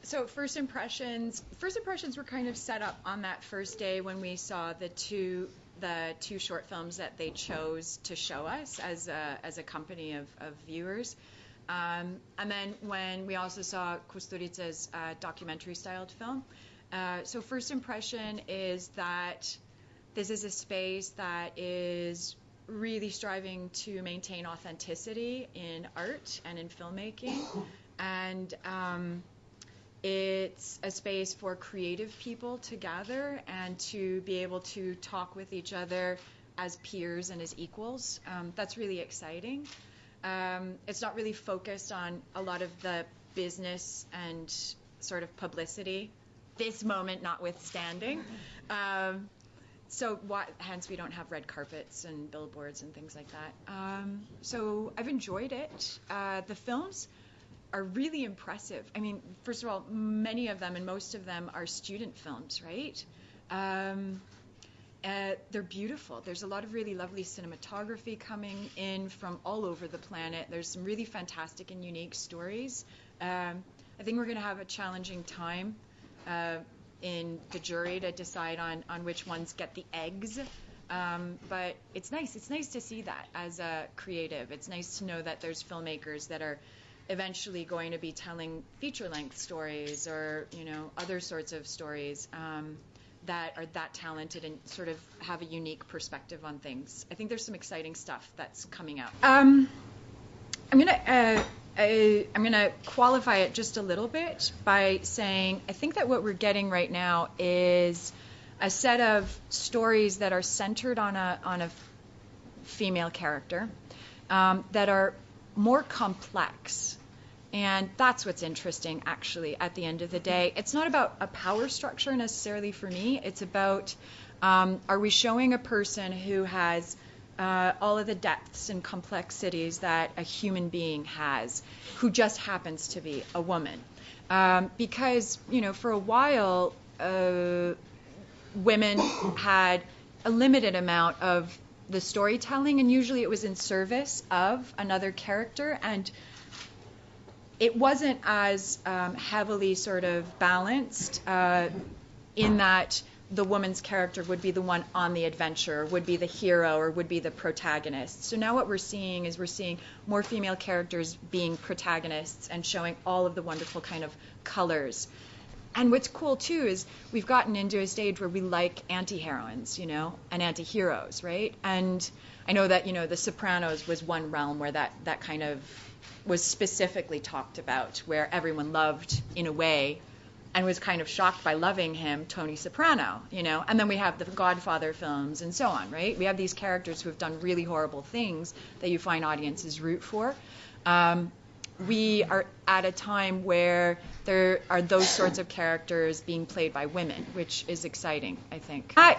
So first impressions were kind of set up on that first day when we saw the two short films that they chose to show us as a company of viewers. And then when we also saw Kusturica's documentary-styled film. So first impression is that this is a space that is really striving to maintain authenticity in art and in filmmaking. And it's a space for creative people to gather and to be able to talk with each other as peers and as equals. That's really exciting. It's not really focused on a lot of the business and sort of publicity, this moment notwithstanding. Hence we don't have red carpets and billboards and things like that. So I've enjoyed it. The films are really impressive. I mean, first of all, many of them and most of them are student films, right? They're beautiful. There's a lot of really lovely cinematography coming in from all over the planet. There's some really fantastic and unique stories. I think we're going to have a challenging time in the jury to decide on which ones get the eggs. But it's nice. It's nice to see that as a creative. It's nice to know that there's filmmakers that are eventually going to be telling feature-length stories or, other sorts of stories that are that talented and sort of have a unique perspective on things. I think there's some exciting stuff that's coming out. I'm gonna qualify it just a little bit by saying I think that what we're getting right now is a set of stories that are centered on a female character that are more complex. And that's what's interesting, actually, at the end of the day. It's not about a power structure necessarily for me. It's about, are we showing a person who has all of the depths and complexities that a human being has, who just happens to be a woman? Because, for a while, women had a limited amount of the storytelling, and usually it was in service of another character, and it wasn't as heavily sort of balanced in that the woman's character would be the one on the adventure, would be the hero, or would be the protagonist. So now what we're seeing is more female characters being protagonists and showing all of the wonderful kind of colors. And what's cool, too, is we've gotten into a stage where we like anti-heroines, and anti-heroes, right? And I know that, The Sopranos was one realm where that kind of was specifically talked about, where everyone loved, in a way, and was kind of shocked by loving him, Tony Soprano, And then we have the Godfather films and so on, right? We have these characters who have done really horrible things that you find audiences root for. We are at a time where there are those sorts of characters being played by women, which is exciting, I think. That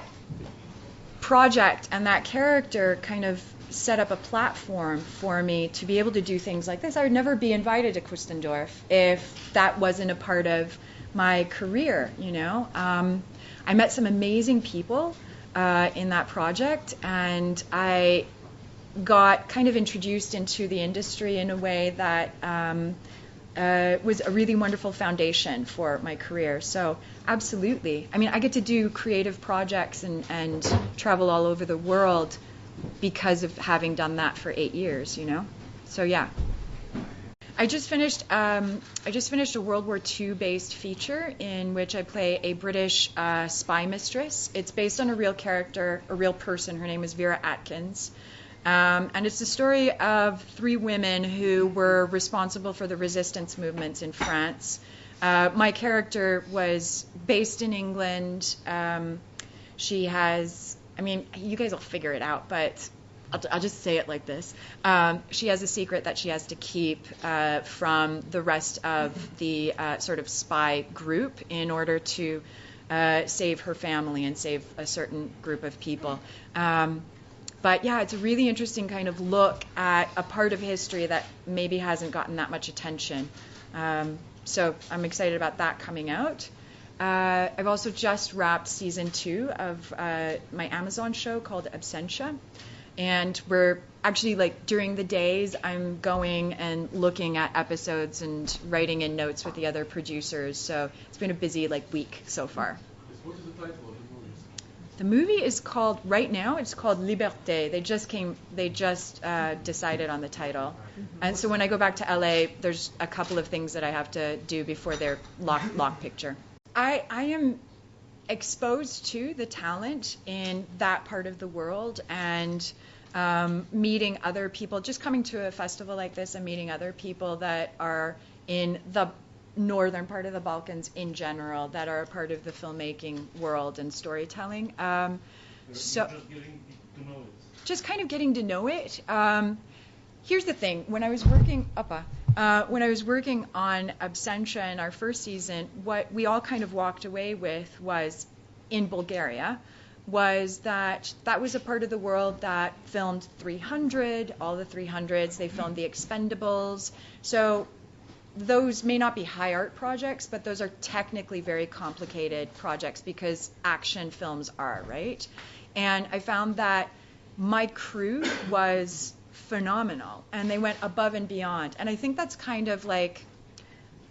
project and that character kind of set up a platform for me to be able to do things like this. I would never be invited to Kustendorf if that wasn't a part of my career, I met some amazing people in that project, and I got kind of introduced into the industry in a way that was a really wonderful foundation for my career. So absolutely. I mean, I get to do creative projects and travel all over the world because of having done that for 8 years, So yeah. I just finished a World War II based feature in which I play a British spy mistress. It's based on a real character, a real person. Her name is Vera Atkins. And it's the story of 3 women who were responsible for the resistance movements in France. My character was based in England. She has, you guys will figure it out, but I'll just say it like this. She has a secret that she has to keep from the rest of the sort of spy group in order to save her family and save a certain group of people. But yeah, it's a really interesting kind of look at a part of history that maybe hasn't gotten that much attention. So I'm excited about that coming out. I've also just wrapped season 2 of my Amazon show called Absentia. And we're actually, like, during the days, I'm going and looking at episodes and writing in notes with the other producers. So it's been a busy, like, week so far. What is the title of the movie? The movie is called, right now, it's called Liberté. They just decided on the title. And so when I go back to LA, there's a couple of things that I have to do before their lock picture. I am exposed to the talent in that part of the world, and meeting other people, just coming to a festival like this and meeting other people that are in the northern part of the Balkans in general, that are a part of the filmmaking world and storytelling. So just kind of getting to know it. Here's the thing: when I was working on Absentia in our first season, what we all kind of walked away with was, in Bulgaria, was that was a part of the world that filmed 300, all the 300s. They filmed The Expendables. So those may not be high art projects, but those are technically very complicated projects because action films are, right? And I found that my crew was phenomenal, and they went above and beyond. And I think that's kind of like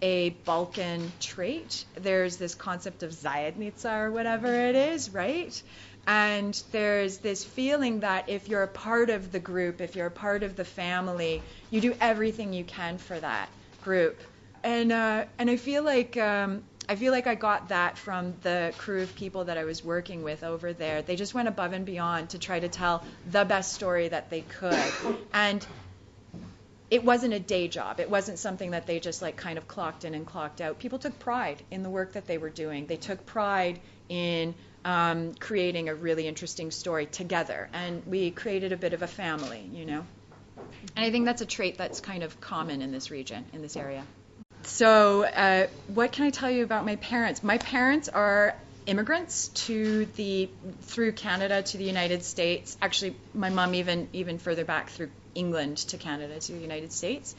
a Balkan trait. There's this concept of zajednica or whatever it is, right? And there's this feeling that if you're a part of the group, if you're a part of the family, you do everything you can for that group. And I feel like I got that from the crew of people that I was working with over there. They just went above and beyond to try to tell the best story that they could. And it wasn't a day job. It wasn't something that they just like kind of clocked in and clocked out. People took pride in the work that they were doing. They took pride in creating a really interesting story together. And we created a bit of a family, you know. And I think that's a trait that's kind of common in this region, in this area. So what can I tell you about my parents? My parents are immigrants through Canada to the United States. Actually, my mom even further back through England to Canada to the United States.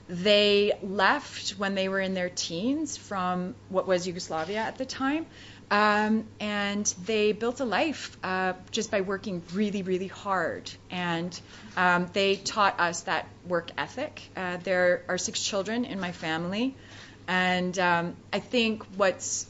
They left when they were in their teens from what was Yugoslavia at the time. And they built a life just by working really, really hard. And they taught us that work ethic. There are 6 children in my family. And I think what's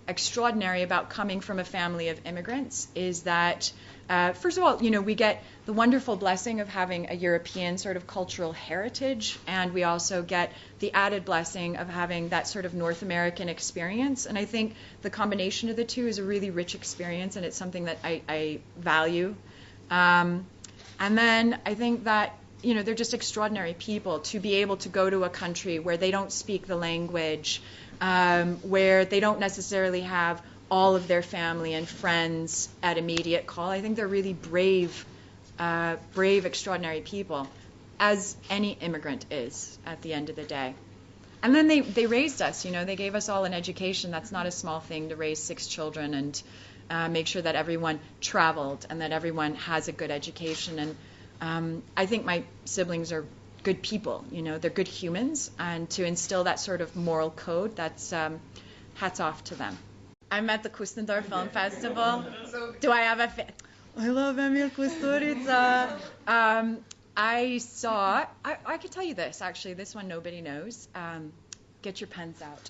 extraordinary about coming from a family of immigrants is that, first of all, you know, we get the wonderful blessing of having a European sort of cultural heritage, and we also get the added blessing of having that sort of North American experience. And I think the combination of the two is a really rich experience, and it's something that I value. And then I think that, you know, they're just extraordinary people to be able to go to a country where they don't speak the language, where they don't necessarily have all of their family and friends at immediate call. I think they're really brave, extraordinary people, as any immigrant is at the end of the day. And then they raised us, you know, they gave us all an education. That's not a small thing to raise 6 children and make sure that everyone traveled and that everyone has a good education. And I think my siblings are good people, you know, they're good humans, and to instill that sort of moral code, that's hats off to them. I'm at the Kustendorf Film Festival. Do I have I love Emil Kusturica. I could tell you this, actually, this one nobody knows. Get your pens out.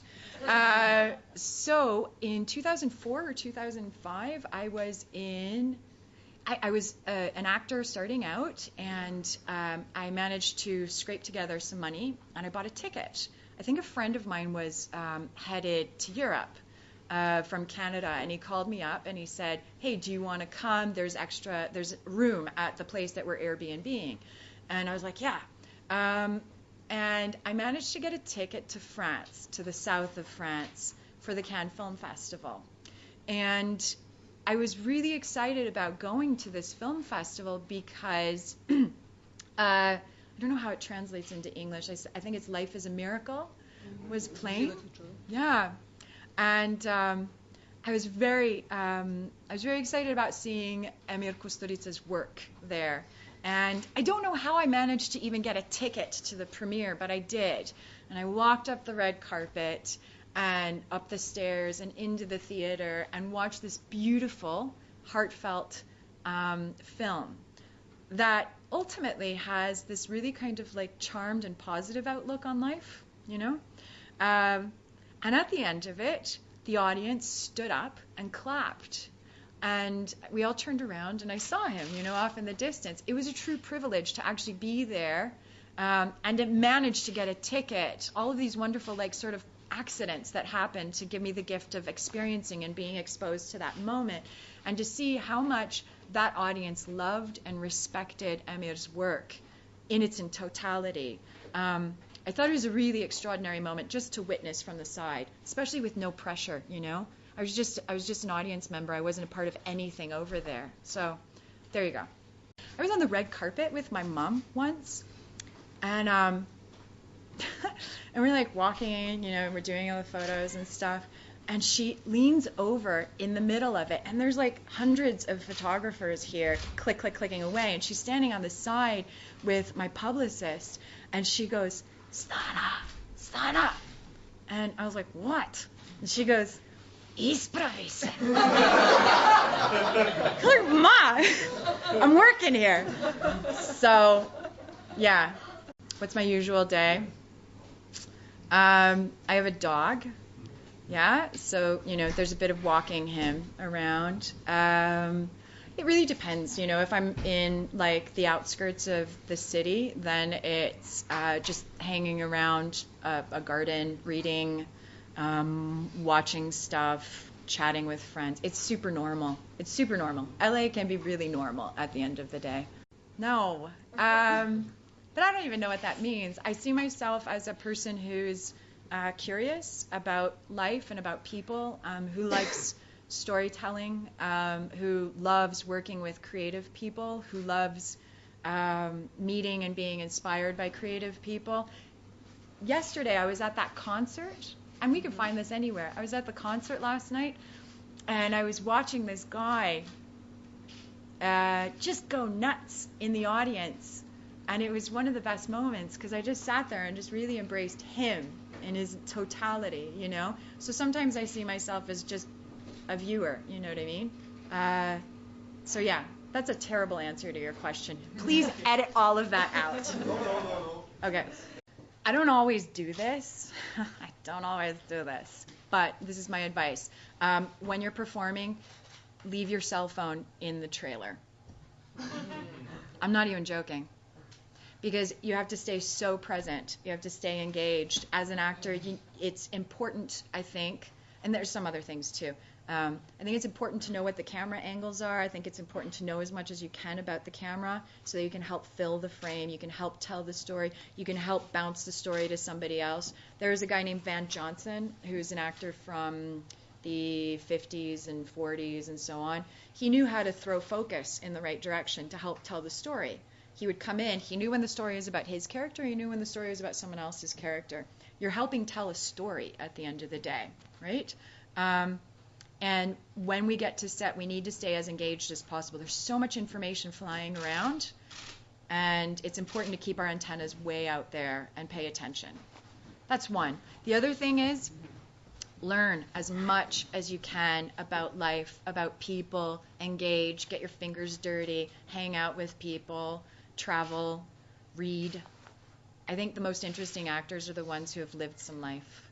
So in 2004 or 2005, I was an actor starting out, and I managed to scrape together some money, and I bought a ticket. I think a friend of mine was headed to Europe from Canada, and he called me up and he said, "Hey, do you want to come? There's room at the place that we're Airbnb-ing." And I was like, "Yeah." And I managed to get a ticket to France, to the south of France, for the Cannes Film Festival. And I was really excited about going to this film festival because I don't know how it translates into English. I think it's Life is a Miracle was playing. Yeah. And I was very excited about seeing Emir Kusturica's work there. And I don't know how I managed to even get a ticket to the premiere, but I did. And I walked up the red carpet and up the stairs and into the theater and watched this beautiful, heartfelt film that ultimately has this really kind of like charmed and positive outlook on life, you know? And at the end of it, the audience stood up and clapped. And we all turned around and I saw him, you know, off in the distance. It was a true privilege to actually be there and to manage to get a ticket. All of these wonderful, like, sort of accidents that happened to give me the gift of experiencing and being exposed to that moment, and to see how much that audience loved and respected Amir's work in its totality. I thought it was a really extraordinary moment just to witness from the side, especially with no pressure, you know. I was just an audience member. I wasn't a part of anything over there. So there you go. I was on the red carpet with my mom once, and and we're like walking, you know, we're doing all the photos and stuff, and she leans over in the middle of it, and there's like hundreds of photographers here, clicking away, and she's standing on the side with my publicist, and she goes, Stana. And I was like, what? And she goes, Ispravi se. Like, Ma, I'm working here. So, yeah. What's my usual day? I have a dog. Yeah, so, you know, there's a bit of walking him around. It really depends, you know. If I'm in, like, the outskirts of the city, then it's just hanging around a garden, reading, watching stuff, chatting with friends. It's super normal. LA can be really normal at the end of the day. No, but I don't even know what that means. I see myself as a person who's curious about life and about people, who likes storytelling, who loves working with creative people, who loves meeting and being inspired by creative people. Yesterday I was at that concert, and we can find this anywhere. I was at the concert last night, and I was watching this guy just go nuts in the audience. And it was one of the best moments, because I just sat there and just really embraced him in his totality, you know? So sometimes I see myself as just a viewer, you know what I mean? So yeah, that's a terrible answer to your question. Please edit all of that out. No. Okay. I don't always do this. But this is my advice. When you're performing, leave your cell phone in the trailer. I'm not even joking. Because you have to stay so present. You have to stay engaged. As an actor, it's important, I think, and there's some other things too. I think it's important to know what the camera angles are. I think it's important to know as much as you can about the camera so that you can help fill the frame. You can help tell the story. You can help bounce the story to somebody else. There was a guy named Van Johnson, who's an actor from the 50s and 40s and so on. He knew how to throw focus in the right direction to help tell the story. He would come in, he knew when the story was about his character, he knew when the story was about someone else's character. You're helping tell a story at the end of the day, right? And when we get to set, we need to stay as engaged as possible. There's so much information flying around, and it's important to keep our antennas way out there and pay attention. That's one. The other thing is, learn as much as you can about life, about people, engage, get your fingers dirty, hang out with people, travel, read. I think the most interesting actors are the ones who have lived some life.